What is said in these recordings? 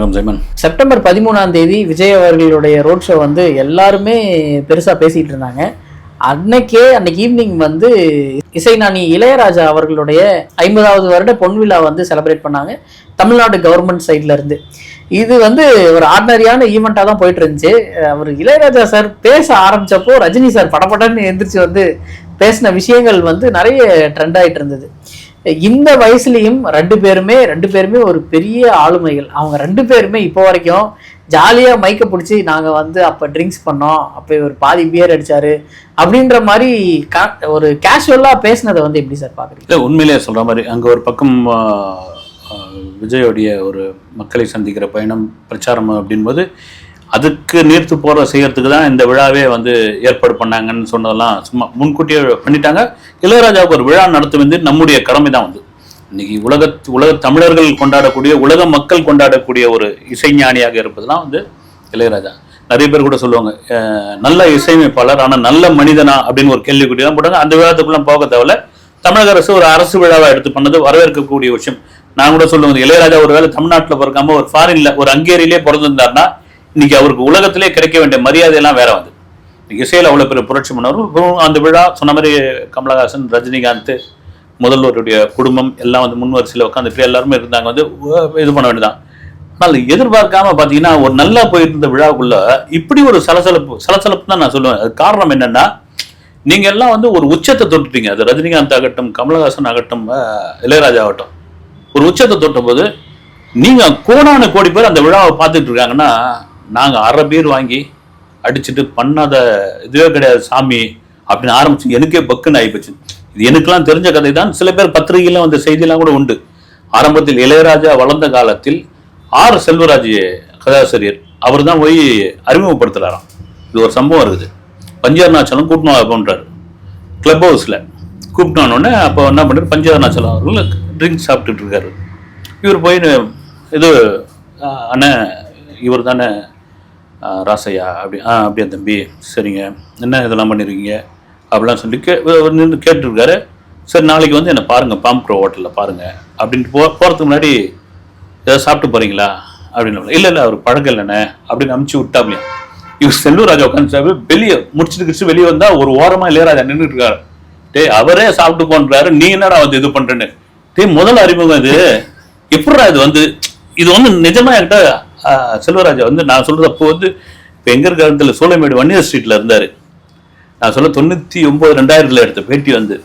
வணக்கம் Simon. September 13 Vijay அவர்களுடைய road show வந்து எல்லாருமே பெருசாக பேசிகிட்டு இருந்தாங்க. அன்னைக்கு ஈவினிங் வந்து இசைஞானி இளையராஜா அவர்களுடைய 50வது வருட பொன்விழா வந்து செலிப்ரேட் பண்ணாங்க தமிழ்நாடு கவர்மெண்ட் சைட்ல இருந்து. இது வந்து ஒரு ஆர்டினரியான ஈவெண்ட்டாக தான் போயிட்டு இருந்துச்சு. அவர் இளையராஜா சார் பேச ஆரம்பிச்சப்போ ரஜினி சார் படப்படன்னு எந்திரிச்சு வந்து பேசின விஷயங்கள் வந்து நிறைய ட்ரெண்ட் ஆகிட்டு இருந்தது. இந்த வயசுலையும் ரெண்டு பேருமே ஒரு பெரிய ஆளுமைகள். அவங்க ரெண்டு பேருமே இப்போ வரைக்கும் ஜாலியாக மைக்கை பிடிச்சி நாங்கள் வந்து அப்போ ட்ரிங்க்ஸ் பண்ணோம், அப்போ ஒரு பாதி பியர் அடித்தாரு அப்படின்ற மாதிரி ஒரு கேஷுவலாக பேசினதை வந்து எப்படி சார் பார்க்குறீங்க? இல்லை, உண்மையிலேயே சொல்கிற மாதிரி அங்கே ஒரு பக்கம் விஜயோடைய ஒரு மக்களை சந்திக்கிற பயணம் பிரச்சாரம் அப்படின்போது அதுக்கு நீர்த்து போகிற செய்யறதுக்கு தான் இந்த விழாவே வந்து ஏற்பாடு பண்ணாங்கன்னு சொன்னதெல்லாம் சும்மா முன்கூட்டியே பண்ணிட்டாங்க. இளையராஜாவுக்கு ஒரு விழா நடத்த வந்து நம்முடைய கடமை தான். வந்து இன்னைக்கு உலக தமிழர்கள் கொண்டாடக்கூடிய, உலக மக்கள் கொண்டாடக்கூடிய ஒரு இசைஞானியாக இருப்பதுலாம் வந்து இளையராஜா. நிறைய பேர் கூட சொல்லுவாங்க நல்ல இசையமைப்பாளர் ஆனால் நல்ல மனிதனா அப்படின்னு ஒரு கேள்விக்குட்டி தான் போட்டாங்க. அந்த விழாத்துக்குள்ள போக தேவையில்ல. தமிழக அரசு ஒரு அரசு விழாவை எடுத்து பண்ணது வரவேற்கக்கூடிய விஷயம். நான் கூட சொல்லுவேன், இளையராஜா ஒரு வேளை தமிழ்நாட்டில் பிறக்காம ஒரு ஃபாரின்ல ஒரு அங்கேரியிலே பிறந்திருந்தாருன்னா இன்னைக்கு அவருக்கு உலகத்திலே கிடைக்க வேண்டிய மரியாதையெல்லாம் வேற வந்து. இசையில் அவ்வளோ பெரிய புரட்சி பண்ணவர். அந்த விழா சொன்ன மாதிரி கமலஹாசன், ரஜினிகாந்த், முதல்வருடைய குடும்பம் எல்லாம் வந்து முன்வரிசையில் உட்காந்துட்டு எல்லாருமே இருந்தாங்க, வந்து இது பண்ண வேண்டியதான். ஆனால் எதிர்பார்க்காம பார்த்தீங்கன்னா ஒரு நல்லா போயிருந்த விழாவுக்குள்ள இப்படி ஒரு சலசலப்பு தான் நான் சொல்லுவேன். அது காரணம் என்னன்னா, நீங்க எல்லாம் வந்து ஒரு உச்சத்தை தொட்டுட்டீங்க. அது ரஜினிகாந்த் ஆகட்டும், கமலஹாசன் ஆகட்டும், இளையராஜா ஆகட்டும், ஒரு உச்சத்தை தொட்ட போது நீங்க கோடான கோடி பேர் அந்த விழாவை பார்த்துட்டு இருக்காங்கன்னா, நாங்கள் அரை பேர் வாங்கி அடிச்சுட்டு பண்ணாத இதுவே கிடையாது சாமி அப்படின்னு ஆரம்பிச்சு எனக்கே பக்குன்னு ஆகிப்போச்சு. இது எனக்கெல்லாம் தெரிஞ்ச கதை தான். சில பேர் பத்திரிகைலாம் வந்து செய்தியெல்லாம் கூட உண்டு. ஆரம்பத்தில் இளையராஜா வளர்ந்த காலத்தில் ஆர் செல்வராஜ் கதாசிரியர் அவர் தான் போய் அறிமுகப்படுத்துறாராம். இது ஒரு சம்பவம் இருக்குது. பஞ்சவர்ணாச்சலம் கூப்பிட்டு போன்றாரு கிளப் ஹவுஸில். கூப்பிட்டோன்னே அப்போ என்ன பண்ணுறாரு, பஞ்சவர்ணாச்சலம் அவர்கள் ட்ரிங்க்ஸ் சாப்பிட்டுட்டு இருக்காரு. இவர் போய் இது அண்ணன் இவர் தானே ராசையா அப்படியா தம்பி, சரிங்க என்ன இதெல்லாம் பண்ணியிருக்கீங்க அப்படிலாம் சொல்லி நின்று கேட்டுருக்காரு. சரி நாளைக்கு வந்து என்னை பாருங்கள் பாம்ப்ரோ ஹோட்டலில் பாருங்கள் அப்படின்ட்டு போகிறதுக்கு முன்னாடி ஏதாவது சாப்பிட்டு போகிறீங்களா அப்படின்னு. இல்லை அவர் பழக்கம் இல்லைண்ணே அப்படின்னு அமுச்சு விட்டாப்லையா. இவர் செல்வராஜா உட்காந்து வெளியே முடிச்சுட்டு வெளியே வந்தால் ஒரு ஓரமாக இளையராஜா நின்றுட்டு இருக்காரு. அவரே சாப்பிட்டு போன்றாரு, நீ என்னடா வந்து இது பண்ணுறேன்னு. முதல் அறிமுகம் இது எப்படா இது வந்து நிஜமா என்கிட்ட செல்வராஜா வந்து நான் சொல்றது அப்போ வந்து இப்போ எங்க இருக்க சோலைமேடு வன்னியர் ஸ்ட்ரீட்ல இருந்தாரு. நான் சொல்ல 99-2000 எடுத்த பேட்டி வந்து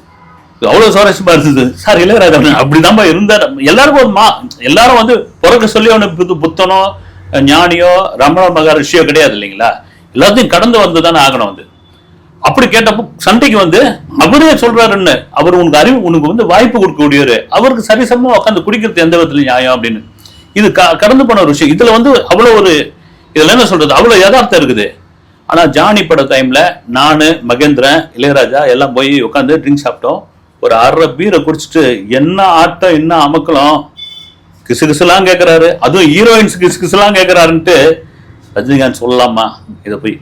அவ்வளவு சுவாரஸ்யமா இருந்தது. சார் இளையராஜா அப்படிதான் இருந்தார். எல்லாருக்கும் எல்லாரும் வந்து பிறக்க சொல்லி அவனுக்கு புத்தனோ ஞானியோ ரமண மகரிஷியோ கிடையாது இல்லைங்களா. எல்லாத்தையும் கடந்து வந்துதானே ஆகணும். வந்து அப்படி கேட்டப்போ சண்டைக்கு வந்து அவரே சொல்றாருன்னு, அவர் உனக்கு வந்து வாய்ப்பு கொடுக்கக்கூடியவர், அவருக்கு சரிசமமா உட்காந்து குடிக்கிறது எந்த விதத்துல நியாயம் அப்படின்னு. இது கடந்து போன ஒரு விஷயம். இதுல வந்து அவ்வளவு ஒரு இதுல என்ன சொல்றது, அவ்வளவு யதார்த்தம் இருக்குது. ஆனா ஜானி பட டைம்ல நானு, மகேந்திரன், இளையராஜா எல்லாம் போய் உட்காந்து ட்ரிங்க் சாப்பிட்டோம். ஒரு 1/2 பீரை குடிச்சிட்டு என்ன ஆட்டம் என்ன அமக்கலாம், கிசுகிசுலாம் கேட்கிறாரு. அதுவும் ஹீரோயின்ஸ் கிசுகிசுலாம் கேட்கிறாருன்ட்டு ரஜினிகாந்த் சொல்லலாமா இதை போய்?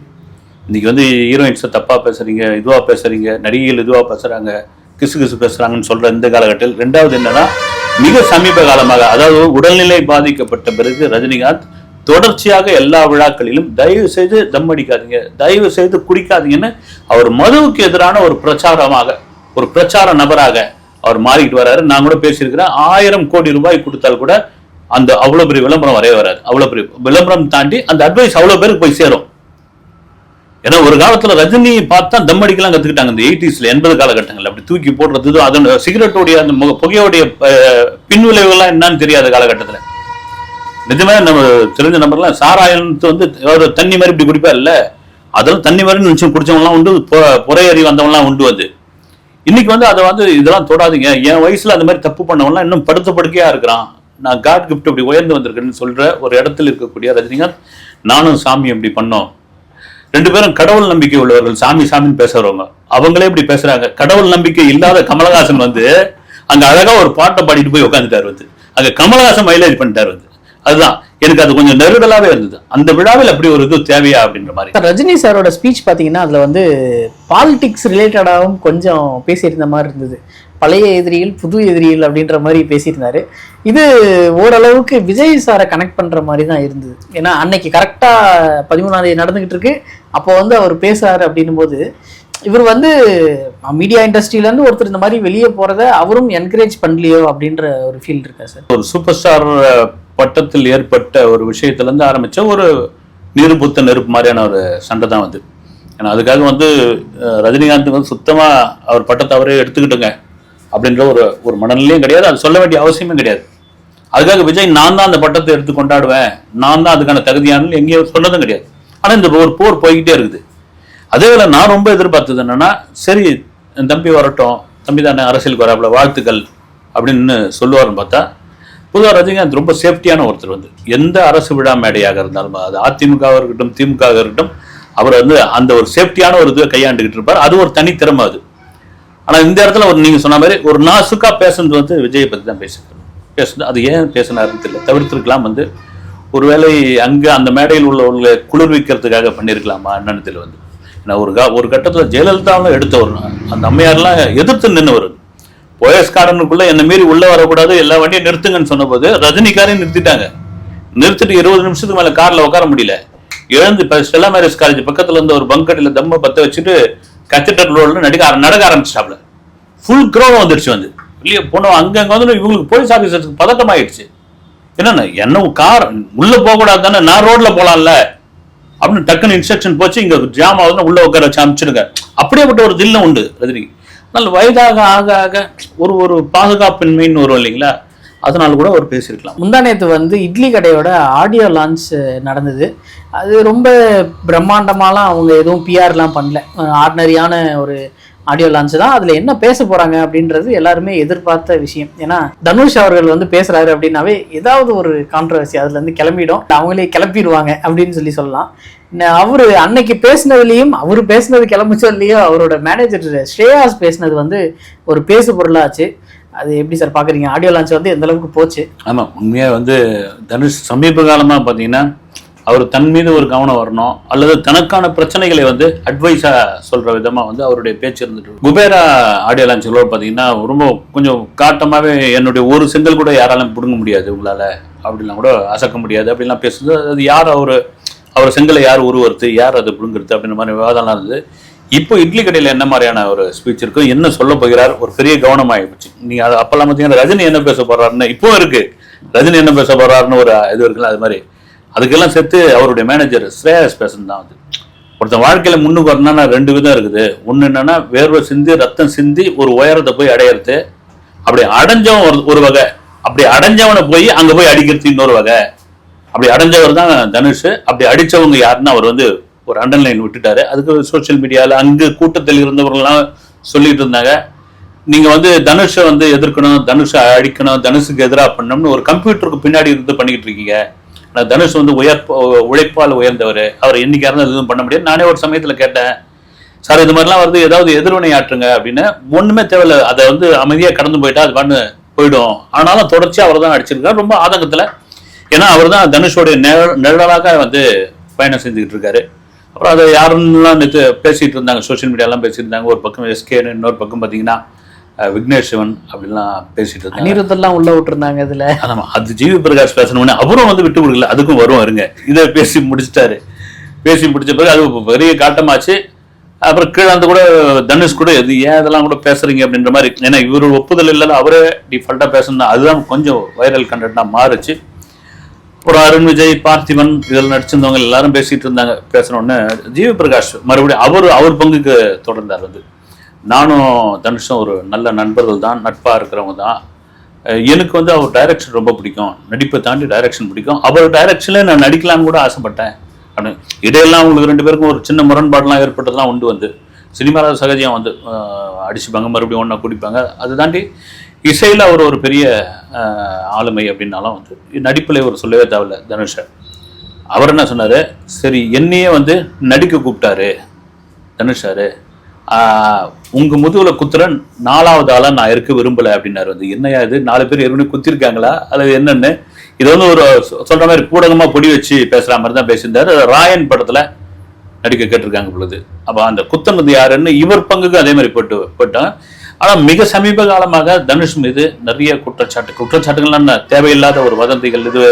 இன்னைக்கு வந்து ஹீரோயின்ஸை தப்பாக பேசுறீங்க, இதுவாக பேசுறீங்க, நடிகைகள் இதுவாக பேசுறாங்க, கிசு பேசுறாங்கன்னு சொல்ற இந்த காலகட்டத்தில். ரெண்டாவது என்னன்னா, மிக சமீப காலமாக, அதாவது உடல்நிலை பாதிக்கப்பட்ட பிறகு ரஜினிகாந்த் தொடர்ச்சியாக எல்லா விழாக்களிலும் தயவு செய்து தம் அடிக்காதீங்க, தயவு செய்து குடிக்காதீங்கன்னு அவர் மதுவுக்கு எதிரான ஒரு பிரச்சார நபராக அவர் மாறிக்கிட்டு வர்றாரு. நான் கூட பேசியிருக்கிறேன், 1000 கோடி ரூபாய் கொடுத்தால் கூட அந்த அவ்வளவு பெரிய விளம்பரம் வரவே வராது. அவ்வளவு பெரிய விளம்பரம் தாண்டி அந்த அட்வைஸ் அவ்வளவு பேருக்கு போய் சேரும். ஏன்னா ஒரு காலத்துல ரஜினி பார்த்தா தம் அடிக்கலாம் கத்துக்கிட்டாங்க. இந்த 80s 80 காலகட்டங்கள் அப்படி தூக்கி போடுறது, அதோட சிகரெட்டோடைய அந்த புகையோடைய பின்விளைவுகள்லாம் என்னன்னு தெரியாத காலகட்டத்துல. நிஜமே நம்ம தெரிஞ்ச நம்பர்லாம் சாராயத்து வந்து தண்ணி மாதிரி இப்படி குடிப்பா இல்ல, அதெல்லாம் தண்ணி மாதிரி நினைச்சு குடிச்சவங்கலாம் உண்டு, புறையறி வந்தவங்கலாம் உண்டு. வந்து இன்னைக்கு வந்து அதை வந்து இதெல்லாம் தொடாதீங்க, என் வயசுல அந்த மாதிரி தப்பு பண்ணவங்கலாம் இன்னும் படுக்கையா இருக்கிறான், நான் காட் கிஃப்ட் அப்படி உயர்ந்து வந்திருக்கேன்னு சொல்ற ஒரு இடத்துல இருக்கக்கூடிய ரஜினிகாந்த், நானும் சாமி அப்படி பண்ணோம். ரெண்டு பேரும் கடவுள் நம்பிக்கை உள்ளவர்கள், சாமின்னு பேசுறவங்க. அவங்களே இப்படி பேசுறாங்க. கடவுள் நம்பிக்கை இல்லாத கமலஹாசன் வந்து அங்க அழகா ஒரு பாட்டை பாடிட்டு போய் உட்காந்துட்டாரு. வந்து அங்க கமலஹாசன் மைலேஜ் பண்ணிட்டாரு. வந்து அதுதான் எனக்கு அது கொஞ்சம் நெருடலாவே இருந்தது. அந்த விழாவில் அப்படி ஒரு இது தேவையா அப்படின்ற மாதிரி. ரஜினி சாரோட ஸ்பீச் பார்த்தீங்கன்னா அதில் வந்து பாலிடிக்ஸ் ரிலேட்டடாகவும் கொஞ்சம் பேசியிருந்த மாதிரி இருந்தது. பழைய எதிரிகள் புது எதிரிகள் அப்படின்ற மாதிரி பேசியிருந்தாரு. இது ஓரளவுக்கு விஜய் சாரை கனெக்ட் பண்ற மாதிரி தான் இருந்தது. ஏன்னா அன்னைக்கு கரெக்டா 13ஆம் தேதி நடந்துகிட்டு இருக்கு, அப்போ வந்து அவர் பேசுறாரு அப்படின்னும் போது இவர் வந்து மீடியா இண்டஸ்ட்ரியில இருந்து ஒருத்தர் இந்த மாதிரி வெளியே போறத அவரும் என்கரேஜ் பண்ணலையோ அப்படின்ற ஒரு ஃபீல் இருக்கா சார்? ஒரு சூப்பர் ஸ்டார் பட்டத்தில் ஏற்பட்ட ஒரு விஷயத்துல இருந்து ஆரம்பிச்ச ஒரு நீருபுத்த நெருப்பு மாதிரியான ஒரு சண்டை தான் வந்து. ஏன்னா அதுக்காக வந்து ரஜினிகாந்த் வந்து சுத்தமா அவர் பட்டத்தை அவரே எடுத்துக்கிட்டுங்க அப்படின்ற ஒரு மனநிலையும் கிடையாது, அது சொல்ல வேண்டிய அவசியமும் கிடையாது. அதுக்காக விஜய் நான் தான் அந்த பட்டத்தை எடுத்து கொண்டாடுவேன், நான் தான் அதுக்கான தகுதியான எங்கேயும் சொன்னதும் கிடையாது. ஆனா இந்த ஒரு போர் போய்கிட்டே இருக்குது. அதே வேளை நான் ரொம்ப எதிர்பார்த்தது என்னன்னா, சரி என் தம்பி வரட்டும், தம்பி தானே அரசியலுக்கு வராப்புல, வாழ்த்துக்கள் அப்படின்னு சொல்லுவாருன்னு பார்த்தா, பொதுவாக ரஜினிகாந்த் ரொம்ப சேஃப்டியான ஒருத்தர். வந்து எந்த அரசு விழா மேடையாக இருந்தாலும், அது அதிமுகவாக இருக்கட்டும் திமுகவாக இருக்கட்டும், அவர் வந்து அந்த ஒரு சேஃப்டியான ஒரு இதை கையாண்டுகிட்டு இருப்பார். அது ஒரு தனித்திறமை அது. ஆனா இந்த இடத்துல ஒரு நீங்க சொன்ன மாதிரி ஒரு நாசுக்கா பேசுறது வந்து விஜயை பத்தி தான் பேசுது. அது ஏன் பேசினாருன்னு தெரியல, தவிர்த்திருக்கலாம். வந்து ஒருவேளை அங்க அந்த மேடையில் உள்ளவர்களை குளிர்விக்கிறதுக்காக பண்ணியிருக்கலாமா என்னன்னு தெரியல. வந்து ஒரு கட்டத்துல ஜெயலலிதாவும் எடுத்த ஒரு அந்த அம்மையாரெல்லாம் எதிர்த்து நின்றுவர். போயஸ் கார்டனுக்குள்ள என்ன மீறி உள்ள வரக்கூடாது, எல்லா வண்டியும் நிறுத்துங்கன்னு சொன்ன போது ரஜினிகாரையும் நிறுத்திட்டாங்க. நிறுத்திட்டு 20 நிமிஷத்துக்கு மேல கார்ல உட்கார முடியல. எழுந்து இப்ப ஸ்டெல்லா மேரிஸ் காலேஜ் பக்கத்துல இருந்து ஒரு பங்கடியில தம்ம பத்த வச்சுட்டு கத்தீட்ரல் ரோட்ல நடக்க ஆரம்பிச்சிட்டாப்ல. ஃபுல் கிரௌட் வந்துடுச்சு. வந்து இல்லையா போனோம் அங்கங்க வந்து இவங்களுக்கு போலீஸ் ஆபீசருக்கு பதட்டம் ஆயிடுச்சு. என்னன்னா என்ன கார் உள்ள போக கூடாது தானே, நான் ரோட்ல போலாம்ல அப்படின்னு டக்குன்னு இன்ஸ்ட்ரக்ஷன் போச்சு. இங்க ஜாம் ஆகுதுன்னா உள்ள உட்கார வச்சு அனுப்பிச்சிடுங்க. அப்படியேப்பட்ட ஒரு தில்லம் உண்டு ரஜினிக்கு. அதனால வயதாக ஆக ஆக ஒரு பாதுகாப்பின்மைன்னு வரும் இல்லைங்களா, அதனால கூட அவர் பேசியிருக்கலாம். முந்தானேத்து வந்து இட்லி கடையோட ஆடியோ லான்ச் நடந்தது. அது ரொம்ப பிரம்மாண்டமாலாம் அவங்க எதுவும் பிஆர்லாம் பண்ணல, ஆர்டினரியான ஒரு ஆடியோ லான்ச் தான். அதுல என்ன பேச போறாங்க அப்படின்றது எல்லாருமே எதிர்பார்த்த விஷயம். ஏன்னா தனுஷ் அவர்கள் வந்து பேசுறாரு அப்படின்னாவே ஏதாவது ஒரு கான்ட்ரவர்சி அதுல இருந்து கிளம்பிடும், அவங்களே கிளப்பிடுவாங்க அப்படின்னு சொல்லலாம். அவரு அன்னைக்கு பேசினதுலயும் அவரு பேசினது கிளம்பிச்சதுலயும் அவரோட மேனேஜர் ஸ்ரேயாஸ் பேசினது வந்து ஒரு பேசு பொருளாச்சு. அது எப்படி சார் பாக்குறீங்க? ஆடியோ லான்ச் வந்து எந்த அளவுக்கு போச்சு? ஆமா, உண்மையா வந்து தனுஷ் சமீப காலமா பாத்தீங்கன்னா அவர் தன் மீது ஒரு கவனம் வரணும், அல்லது தனக்கான பிரச்சனைகளை வந்து அட்வைஸா சொல்ற விதமா வந்து அவருடைய பேச்சு இருந்துட்டு. குபேரா ஆடியோ லான்ச்களோ பாத்தீங்கன்னா ரொம்ப கொஞ்சம் காட்டமாவே என்னுடைய ஒரு செங்கல் கூட யாராலும் பிடுங்க முடியாது உங்களால, அப்படிலாம் கூட அசைக்க முடியாது அப்படிலாம் பேசுறது. அது யார் அவர் செங்கலை யார் உருவறுத்து யார் அதை பிடுங்குறது அப்படின்ற மாதிரி விவாதம்லாம் இருந்தது. இப்போ இட்லி கடையில் என்ன மாதிரியான ஒரு ஸ்பீச் இருக்கும், என்ன சொல்ல போகிறார், ஒரு பெரிய கவனமாயிடுச்சு. நீங்க அது அப்பெல்லாம் பார்த்தீங்கன்னா ரஜினி என்ன பேச போறாருன்னு இப்போ இருக்கு, ரஜினி என்ன பேச போறாருன்னு ஒரு இது இருக்குல்ல, அது மாதிரி அதுக்கெல்லாம் சேர்த்து அவருடைய மேனேஜர் ஸ்ரேயாஸ் பேசுறது தான். வந்து ஒருத்தன் வாழ்க்கையில முன்னுக்கு வரணும்னா 2 விதம் இருக்குது. ஒன்று என்னன்னா வேர்வை சிந்தி ரத்தம் சிந்தி ஒரு உயரத்தை போய் அடையிறது, அப்படி அடைஞ்சவன் ஒரு வகை, அப்படி அடைஞ்சவனை போய் அங்க போய் அடிக்கிறது இன்னொரு வகை. அப்படி அடைஞ்சவர் தான் தனுஷ். அப்படி அடிச்சவங்க யாருன்னா அவர் வந்து ஒரு அண்டர்லைன் விட்டுட்டாரு. அதுக்கு சோசியல் மீடியாவில் அங்கு கூட்டத்தில் இருந்தவர்கள்லாம் சொல்லிட்டு இருந்தாங்க, நீங்க வந்து தனுஷை வந்து எதிர்க்கணும், தனுஷை அடிக்கணும், தனுஷுக்கு எதிராக பண்ணணும்னு ஒரு கம்ப்யூட்டருக்கு பின்னாடி இருந்து பண்ணிக்கிட்டு இருக்கீங்க. ஆனால் தனுஷ் வந்து உழைப்பால் உயர்ந்தவர், அவர் என்னைக்கா இருந்தால் எதுவும் பண்ண முடியாது. நானே ஒரு சமயத்தில் கேட்டேன், சார் இது மாதிரிலாம் வந்து ஏதாவது எதிர்வினை ஆற்றுங்க அப்படின்னு. ஒன்றுமே தேவையில்லை, அதை வந்து அமைதியாக கடந்து போயிட்டா அது பண்ணு போயிடும். ஆனாலும் தொடர்ச்சியாக அவர் தான் அடிச்சிருக்காரு ரொம்ப ஆதங்கத்தில். ஏன்னா அவர் தான் தனுஷோடைய நிழலாக வந்து பயணம் செஞ்சுக்கிட்டு இருக்காரு. அப்புறம் அதை யாருன்னெலாம் நேற்று பேசிகிட்டு இருந்தாங்க, சோஷியல் மீடியாலாம் பேசிட்டு இருந்தாங்க. ஒரு பக்கம் எஸ்கேன்னு, இன்னொரு பக்கம் பார்த்தீங்கன்னா விக்னேஷ் சிவன் அப்படிலாம் பேசிட்டு இருந்தாங்க. அனிருத்தெல்லாம் உள்ள விட்டுருந்தாங்க இதுல. ஆமாம், அது ஜிவி பிரகாஷ் பேசணும்னு அவரும் வந்து விட்டு கொடுக்கல, அதுக்கும் வரும் வருங்க. இதை பேசி முடிச்சிட்டாரு. பேசி முடிச்ச பிறகு அது பெரிய காட்டமாச்சு. அப்புறம் கீழே வந்து கூட தனுஷ் கூட இது ஏன் இதெல்லாம் கூட பேசுறீங்க அப்படின்ற மாதிரி, ஏன்னா இவர் ஒப்புதல் இல்லைன்னா அவரே டிஃபால்ட்டாக பேசணும், அதுதான் கொஞ்சம் வைரல் கண்டென்ட்டாக மாறுச்சு. ஒரு அருண் விஜய், பார்த்திபன் இதில் நடிச்சிருந்தவங்க எல்லாரும் பேசிட்டு இருந்தாங்க. பேசணுன்னு ஜிவி பிரகாஷ் மறுபடியும் அவர் பங்குக்கு தொடர்ந்தார். வந்து நானும் தனுஷும் ஒரு நல்ல நண்பர்கள் தான், நட்பாக இருக்கிறவங்க தான். எனக்கு வந்து அவர் டைரக்ஷன் ரொம்ப பிடிக்கும், நடிப்பை தாண்டி டைரக்ஷன் பிடிக்கும். அவர் டைரக்ஷன்ல நான் நடிக்கலான்னு கூட ஆசைப்பட்டேன். அப்படின்னு இடையெல்லாம் உங்களுக்கு 2 பேருக்கும் ஒரு சின்ன முரண்பாடுலாம் ஏற்பட்டதெல்லாம் உண்டு. வந்து சினிமாவில் சகஜம் வந்து அடிச்சுப்பாங்க, மறுபடியும் ஒன்றா குடிப்பாங்க. அதை தாண்டி இசையில் அவர் ஒரு பெரிய ஆளுமை அப்படின்னாலும் வந்து நடிப்பில் ஒரு சொல்லவே தேவையில்ல தனுஷை. அவர் என்ன சொன்னார், சரி என்னையே வந்து நடிக்க கூப்பிட்டாரு தனுஷாரு, உங்கள் முதுகில் குத்துற 4வது ஆளாக நான் இருக்க விரும்பலை அப்படின்னாரு. வந்து என்னையா இது, 4 பேர் ஏற்கனவே குத்திருக்காங்களா அல்லது என்னன்னு, இது வந்து ஒரு சொல்கிற மாதிரி பூடகமாக பொடி வச்சு பேசுகிற மாதிரி தான் பேசியிருந்தாரு. ராயன் படத்தில் நடிக்க கேட்டிருக்காங்க பொழுது. அப்போ அந்த குத்தனது யாருன்னு இவர் பங்குக்கு அதே மாதிரி போட்டாங்க. ஆனால் மிக சமீப காலமாக தனுஷ் மீது நிறைய குற்றச்சாட்டுகள்லாம் தேவையில்லாத ஒரு வதந்திகள். இது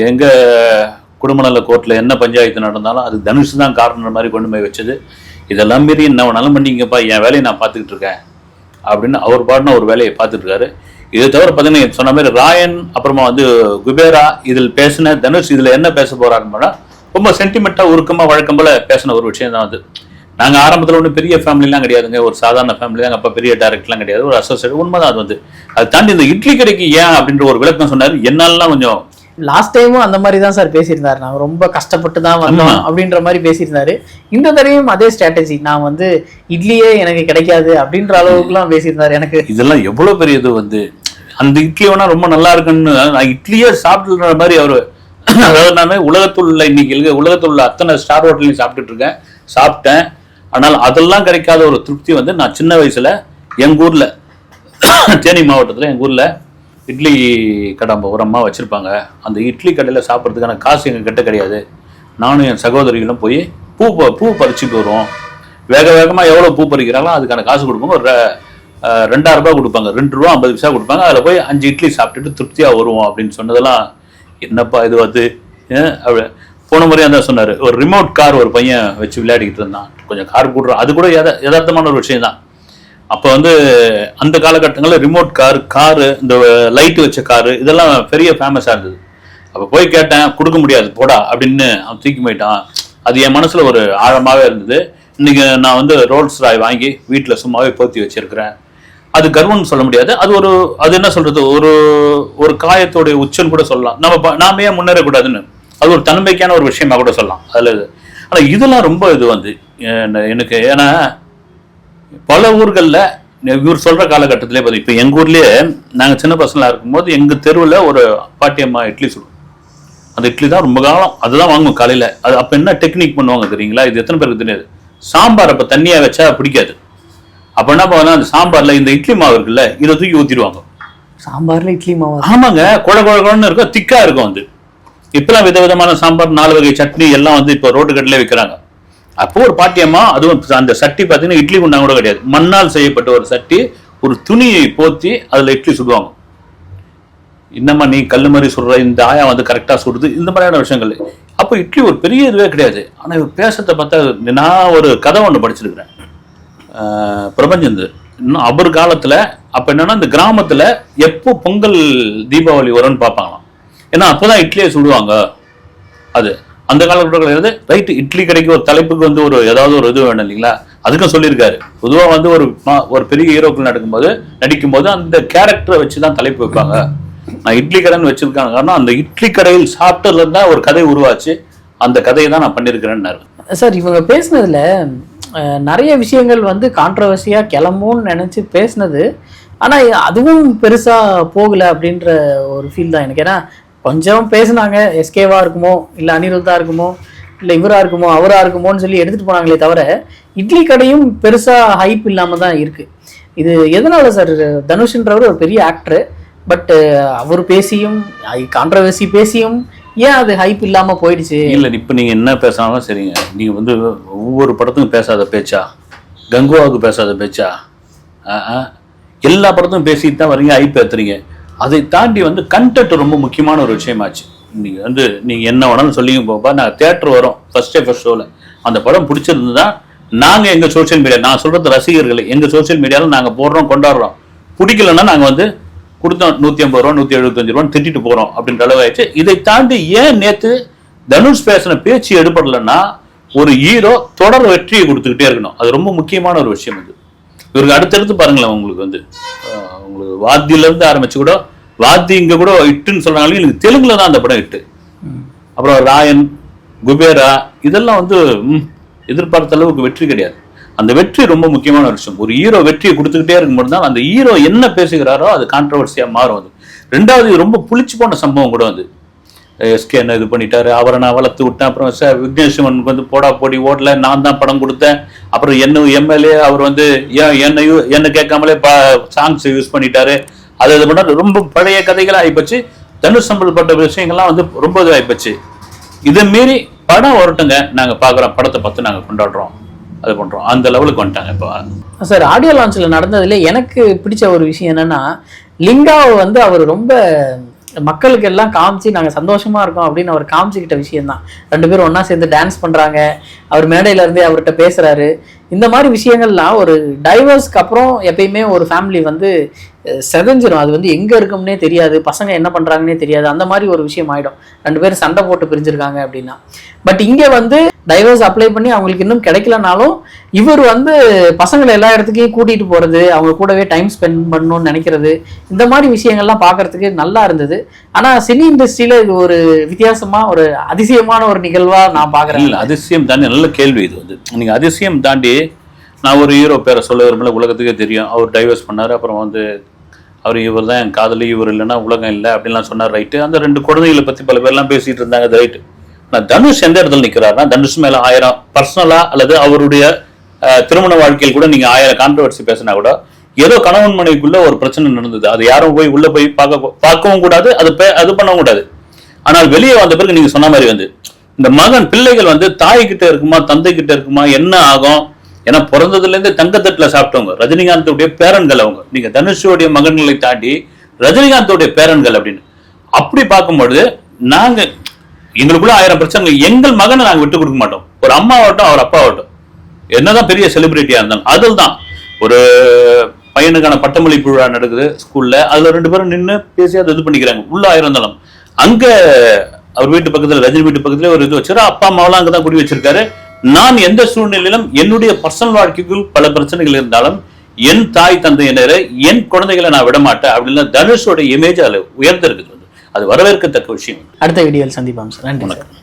எங்க குடும்ப நல கோர்ட்டில் என்ன பஞ்சாயத்து நடந்தாலும் அது தனுஷ் தான் காரணம் மாதிரி கொண்டு போய் வச்சது. இதெல்லாம் மீறி என்ன வேணாலும் பண்ணிங்கப்பா, என் வேலையை நான் பார்த்துக்கிட்டு இருக்கேன் அப்படின்னு அவர் பாடின ஒரு வேலையை பார்த்துட்டு இருக்காரு. இதை தவிர பார்த்தீங்கன்னா சொன்ன மாதிரி ராயன் அப்புறமா வந்து குபேரா இதில் பேசின தனுஷ் இதில் என்ன பேச போறாருன்னா ரொம்ப சென்டிமெண்ட்டாக உருக்கமாக வழக்கம் போல பேசின ஒரு விஷயம் தான் அது. நாங்கள் ஆரம்பத்தில் ஒன்றும் பெரிய ஃபேமிலிலாம் கிடையாதுங்க, ஒரு சாதாரண ஃபேமிலி தான். அப்போ பெரிய டைரக்ட்லாம் கிடையாது, ஒரு அசோசியேட். உண்மைதான் அது வந்து. அதை தாண்டி இந்த இட்லி கடைக்கு ஏன் அப்படின்ற ஒரு விளக்கம் சொன்னார். என்னாலாம் கொஞ்சம் லாஸ்ட் டைமும் அந்த மாதிரி தான் சார் பேசியிருந்தாரு. நான் ரொம்ப கஷ்டப்பட்டு தான் வந்தோம் அப்படின்ற மாதிரி பேசியிருந்தாரு. இந்த தடவையும் அதே ஸ்ட்ராட்டஜி, நான் வந்து இட்லியே எனக்கு கிடைக்காது அப்படின்ற அளவுக்குலாம் பேசியிருந்தாரு. எனக்கு இதெல்லாம் எவ்வளோ பெரிய இது வந்து அந்த இட்லி வேணா ரொம்ப நல்லா இருக்குன்னு நான் இட்லியே சாப்பிட்டுற மாதிரி அவர். அதாவது நான் உலகத்துள்ள இன்னைக்கு உலகத்துள்ள அத்தனை ஸ்டார் ஹோட்டலையும் சாப்பிட்டேன். ஆனால் அதெல்லாம் கிடைக்காத ஒரு திருப்தி வந்து நான் சின்ன வயசுல எங்கள் ஊரில் தேனி மாவட்டத்தில் எங்கள் ஊரில் இட்லி கடை ஒரு அம்மா வச்சுருப்பாங்க. அந்த இட்லி கடையில் சாப்பிட்றதுக்கான காசு எங்கள் கிட்ட கிடையாது. நானும் என் சகோதரிகளும் போய் பூ பறிச்சுட்டு வருவோம். வேகமாக எவ்வளோ பூ பறிக்கிறாங்களோ அதுக்கான காசு கொடுப்பாங்க. ஒரு 2000 ரூபாய் கொடுப்பாங்க, 2 ரூபா 50 பைசா கொடுப்பாங்க. அதில் போய் 5 இட்லி சாப்பிட்டுட்டு திருப்தியாக வருவோம் அப்படின்னு சொன்னதெல்லாம் என்னப்பா இது வந்து. போன முறையாக தான் சொன்னார், ஒரு ரிமோட் கார் ஒரு பையன் வச்சு விளையாடிக்கிட்டு இருந்தான். கொஞ்சம் கார் கூடுறோம், அது கூட யதார்த்தமான ஒரு விஷயம் தான். அப்போ வந்து அந்த காலகட்டங்களில் ரிமோட் காரு இந்த லைட்டு வச்ச காரு இதெல்லாம் பெரிய ஃபேமஸாக இருந்தது. அப்போ போய் கேட்டேன், கொடுக்க முடியாது போடா அப்படின்னு அவன் தூக்கி போயிட்டான். அது என் மனசில் ஒரு ஆழமாகவே இருந்தது. இன்னைக்கு நான் வந்து ரோல்ஸ் ராய் வாங்கி வீட்டில் சும்மாவே போத்தி வச்சிருக்கிறேன். அது கர்வம்னு சொல்ல முடியாது. அது என்ன சொல்றது, ஒரு காயத்தோடைய உச்சம் கூட சொல்லலாம். நாம ஏன் முன்னேறக்கூடாதுன்னு அது ஒரு தன்மைக்கான ஒரு விஷயமா கூட சொல்லலாம் அதுல. ஆனா இதெல்லாம் ரொம்ப இது வந்து எனக்கு, ஏன்னா பல ஊர்களில் இவர் சொல்ற காலகட்டத்திலே பார்த்து இப்போ எங்கள் ஊர்லேயே நாங்கள் சின்ன பசங்களாக இருக்கும்போது எங்கள் தெருவில் ஒரு பாட்டியம்மா இட்லி சுடும். அந்த இட்லி தான் ரொம்ப காலம் அதுதான் வாங்குவோம் காலையில். அது அப்போ என்ன டெக்னிக் பண்ணுவாங்க தெரியுங்களா? இது எத்தனை பேருக்கு தெரியாது. சாம்பார் அப்போ தண்ணியாக வச்சா பிடிக்காது. அப்போ என்ன பண்ணுவாங்க, அந்த சாம்பாரில் இந்த இட்லி மாவு இருக்குல்ல இதை தூக்கி ஊற்றிடுவாங்க. சாம்பார்ல இட்லி மாவு? ஆமாங்க, குழன்னு இருக்கும், திக்காக இருக்கும். வந்து இப்பெல்லாம் விதவிதமான சாம்பார் 4 வகை சட்னி எல்லாம் வந்து இப்போ ரோட்டு கட்டிலே விற்கிறாங்க. அப்போ ஒரு பாட்டியம்மா, அதுவும் அந்த சட்டி பார்த்தீங்கன்னா இட்லி குண்டாங்க கூட கிடையாது, மண்ணால் செய்யப்பட்ட ஒரு சட்டி, ஒரு துணியை போத்தி அதில் இட்லி சுடுவாங்க. இன்னமா நீ கல்லு மாதிரி சுடுற, இந்த ஆயா வந்து கரெக்டாக சுடுது, இந்த மாதிரியான விஷயங்கள். அப்போ இட்லி ஒரு பெரிய இதுவே கிடையாது. ஆனால் இவர் பேசுறதை பார்த்தா, நான் ஒரு கதை ஒன்று படிச்சிருக்கிறேன், பிரபஞ்சந்து. இன்னும் அவர் காலத்தில் அப்போ என்னன்னா இந்த கிராமத்தில் எப்போ பொங்கல் தீபாவளி வரும்னு பார்ப்பாங்களாம். ஏன்னா அப்போதான் இட்லியை சுடுவாங்க. அது அந்த காலகட்டத்தில் ரைட்டு இட்லி கடைக்கு ஒரு தலைப்புக்கு வந்து ஒரு ஏதாவது ஒரு இது வேணும் இல்லைங்களா? அதுக்கும் சொல்லியிருக்காரு. பொதுவாக வந்து ஒரு பெரிய ஹீரோக்கள் நடிக்கும்போது அந்த கேரக்டரை வச்சு தான் தலைப்பு வைப்பாங்க. நான் இட்லி கடைன்னு வச்சிருக்காங்க காரணம் அந்த இட்லி கடையில் சாப்பிட்டதுல இருந்தா ஒரு கதை உருவாச்சு. அந்த கதையை தான் நான் பண்ணியிருக்கிறேன்னாரு. சார், இவங்க பேசினதுல நிறைய விஷயங்கள் வந்து கான்ட்ரவர்சியா கிளம்பும்னு நினைச்சு பேசினது, ஆனா அதுவும் பெருசா போகல அப்படின்ற ஒரு ஃபீல் தான் எனக்கு. ஏன்னா கொஞ்சம் பேசுனாங்க, எஸ்கேவா இருக்குமோ இல்லை அனிருத்தா இருக்குமோ இல்லை இவரா இருக்குமோ அவரா இருக்குமோன்னு சொல்லி எடுத்துட்டு போனாங்களே தவிர இட்லி கடையும் பெருசா ஹைப் இல்லாம தான் இருக்கு. இது எதனால சார்? தனுஷ்ன்றவர் ஒரு பெரிய ஆக்டர், பட் அவர் பேசியும் கான்ட்ரவர்சி பேசியும் ஏன் அது ஹைப் இல்லாம போயிடுச்சு? இல்லை, இப்போ நீங்க என்ன பேசினாலும் சரிங்க, நீங்க வந்து ஒவ்வொரு படத்துக்கும் பேசாத பேச்சா, கங்குவாவுக்கு பேசாத பேச்சா, எல்லா படத்தும் பேசிட்டு தான் வரீங்க, ஹைப் ஏத்துறீங்க. அதை தாண்டி வந்து கண்டென்ட் ரொம்ப முக்கியமான ஒரு விஷயமாச்சு. நீங்க என்ன வேணாலும் சொல்லிங்க போப்பா, நாங்கள் தியேட்டர் வரோம் ஃபர்ஸ்ட் ஷோவில், அந்த படம் பிடிச்சிருந்துதான் நாங்கள் எங்கள் சோசியல் மீடியா, நான் சொல்றது ரசிகர்களை எங்கள் சோசியல் மீடியாவில் நாங்கள் போடுறோம், கொண்டாடுறோம். பிடிக்கலன்னா நாங்கள் வந்து கொடுத்தோம் 150 ரூபா 175 ரூபான்னு திட்டிட்டு போறோம் அப்படின்ற அளவு ஆயிடுச்சு. இதை தாண்டி ஏன் நேற்று தனுஷ் பேசின பேச்சு எடுபடலைன்னா, ஒரு ஹீரோ தொடர் வெற்றியை கொடுத்துக்கிட்டே இருக்கணும். அது ரொம்ப முக்கியமான ஒரு விஷயம். இது இவருக்கு அடுத்தடுத்து பாருங்களேன், உங்களுக்கு வந்து உங்களுக்கு வாத்தியில இருந்து ஆரம்பிச்சு கூட வாத்தி இங்க கூட இட்டுன்னு சொல்றாங்க. எனக்கு தெலுங்குல தான் அந்த படம் இட்டு. அப்புறம் ராயன், குபேரா இதெல்லாம் வந்து எதிர்பார்த்த அளவுக்கு வெற்றி கிடையாது. அந்த வெற்றி ரொம்ப முக்கியமான ஒரு விஷயம். ஒரு ஹீரோ வெற்றியை கொடுத்துக்கிட்டே இருக்கும்போது தான் அந்த ஹீரோ என்ன பேசுகிறாரோ அது கான்ட்ரவர்சியா மாறும். அது ரெண்டாவது ரொம்ப புளிச்சு போன சம்பவம் கூட வந்து எஸ்கே என்ன இது பண்ணிட்டாரு, அவரை நான் வளர்த்து விட்டேன், அப்புறம் விக்னேஸ்வரனுக்கு வந்து போடா போடி ஓடல, நான் தான் படம் கொடுத்தேன், அப்புறம் என்ன எம்எல்ஏ அவர் வந்து என்ன கேட்காமலே சாங்ஸ் யூஸ் பண்ணிட்டாரு, அது பண்ண ரொம்ப பழைய கதைகள் ஆகிப்போச்சு. தனுஷ் சம்பந்தப்பட்ட விஷயங்கள்லாம் வந்து ரொம்ப இது ஆகிப்போச்சு. இதை மீறி படம் வரட்டுங்க, நாங்கள் பார்க்குறோம், படத்தை பார்த்து நாங்கள் கொண்டாடுறோம். அது பண்றோம். அந்த லெவலுக்கு வந்துட்டாங்க இப்போ. சார், ஆடியோ லான்ச்சில் நடந்ததுல எனக்கு பிடிச்ச ஒரு விஷயம் என்னன்னா, லிங்காவை வந்து அவர் ரொம்ப மக்களுக்கு எல்லாம் காமிச்சு நாங்கள் சந்தோஷமா இருக்கோம் அப்படின்னு அவர் காமிச்சுக்கிட்ட விஷயம்தான். 2 பேரும் ஒன்னா சேர்ந்து டான்ஸ் பண்றாங்க, அவர் மேடையில இருந்தே அவர்கிட்ட பேசுறாரு. இந்த மாதிரி விஷயங்கள்லாம் ஒரு டைவர்ஸ்க்கு அப்புறம் எப்பயுமே ஒரு ஃபேமிலி வந்து செதஞ்சிரும். அது வந்து எங்க இருக்கும்னே தெரியாது, பசங்க என்ன பண்றாங்கன்னே தெரியாது. அந்த மாதிரி ஒரு விஷயம் ஆயிடும் 2 பேரும் சண்டை போட்டு பிரிஞ்சிருக்காங்க அப்படின்னா. பட் இங்க வந்து டைவர்ஸ் அப்ளை பண்ணி அவங்களுக்கு இன்னும் கிடைக்கலனாலும் இவர் வந்து பசங்களை எல்லா இடத்துக்கையும் கூட்டிட்டு போறது, அவங்க கூடவே டைம் ஸ்பெண்ட் பண்ணணும்னு நினைக்கிறது, இந்த மாதிரி விஷயங்கள்லாம் பார்க்கறதுக்கு நல்லா இருந்தது. ஆனா சினி இண்டஸ்ட்ரியில இது ஒரு வித்தியாசமா ஒரு அதிசயமான ஒரு நிகழ்வா நான் பாக்குறேன். இல்லை, அதிசயம் தாண்டி நல்ல கேள்வி இது வந்து. நீங்க அதிசயம் தாண்டி, நான் ஒரு ஹீரோ பேரை சொல்ல விரும்பல, உலகத்துக்கே தெரியும். அவர் டைவர்ஸ் பண்ணாரு, அப்புறம் வந்து அவர் இவர் தான் என் காதலி, இவர் இல்லைன்னா உலகம் இல்லை அப்படின்லாம் சொன்னார். ரைட்டு. அந்த 2 குழந்தைகளை பத்தி பல பேர்லாம் பேசிட்டு இருந்தாங்க, அது ரைட்டு. நான் தனுஷ் எந்த இடத்துல நிற்கிறாருன்னா, தனுஷ் மேல 1000 பர்சனலா அல்லது அவருடைய திருமண வாழ்க்கையில் கூட நீங்க 1000 கான்ட்ரவர்சி பேசினா கூட, ஏதோ கணவன் மனைவிக்குள்ள ஒரு பிரச்சனை நடந்தது. அது யாரும் போய் உள்ள போய் பார்க்கவும் கூடாது, அது பண்ணவும் கூடாது. ஆனால் வெளியே வந்த பிறகு நீங்க சொன்ன மாதிரி வந்து இந்த மகன் பிள்ளைகள் வந்து தாய் கிட்ட இருக்குமா தந்தை கிட்ட இருக்குமா என்ன ஆகும்? ஏன்னா பிறந்ததுல இருந்து தங்கத்தட்டுல சாப்பிட்டவங்க ரஜினிகாந்தோடைய பேரன்கள் அவங்க. நீங்க தனுஷோடைய மகன்களை தாண்டி ரஜினிகாந்தோடைய பேரன்கள் அப்படின்னு அப்படி பார்க்கும்பொழுது நாங்க எங்களுக்குள்ள 1000 பிரச்சனைகள். எங்கள் மகனை நாங்க விட்டு கொடுக்க மாட்டோம். ஒரு அம்மாவாகட்டும் அவர் அப்பாவாகட்டும், என்னதான் பெரிய செலிபிரிட்டியா இருந்தாலும். அதில் தான் ஒரு பையனுக்கான பட்டமளிப்பு விழா நடக்குது ஸ்கூல்ல, அதுல 2 பேரும் நின்று பேசி அதை இது பண்ணிக்கிறாங்க. உள்ள 1000 இருந்தாலும் அங்க அவர் வீட்டு பக்கத்துல, ரஜினி வீட்டு பக்கத்துல ஒரு இது வச்சிருக்கா, அப்பா அம்மாவெல்லாம் அங்கதான் குடி வச்சிருக்காரு. நான் எந்த சூழ்நிலையிலும் என்னுடைய பர்சனல் வாழ்க்கைக்குள் பல பிரச்சனைகள் இருந்தாலும் என் தாய் தந்தையினரை, என் குழந்தைகளை நான் விட மாட்டேன் அப்படின்னு தனுஷோட இமேஜ் அதுல உயர்ந்திருக்குது. அது வரவேற்கத்தக்க விஷயம். அடுத்த வீடியோவில் சந்திப்போம் சார். நன்றி.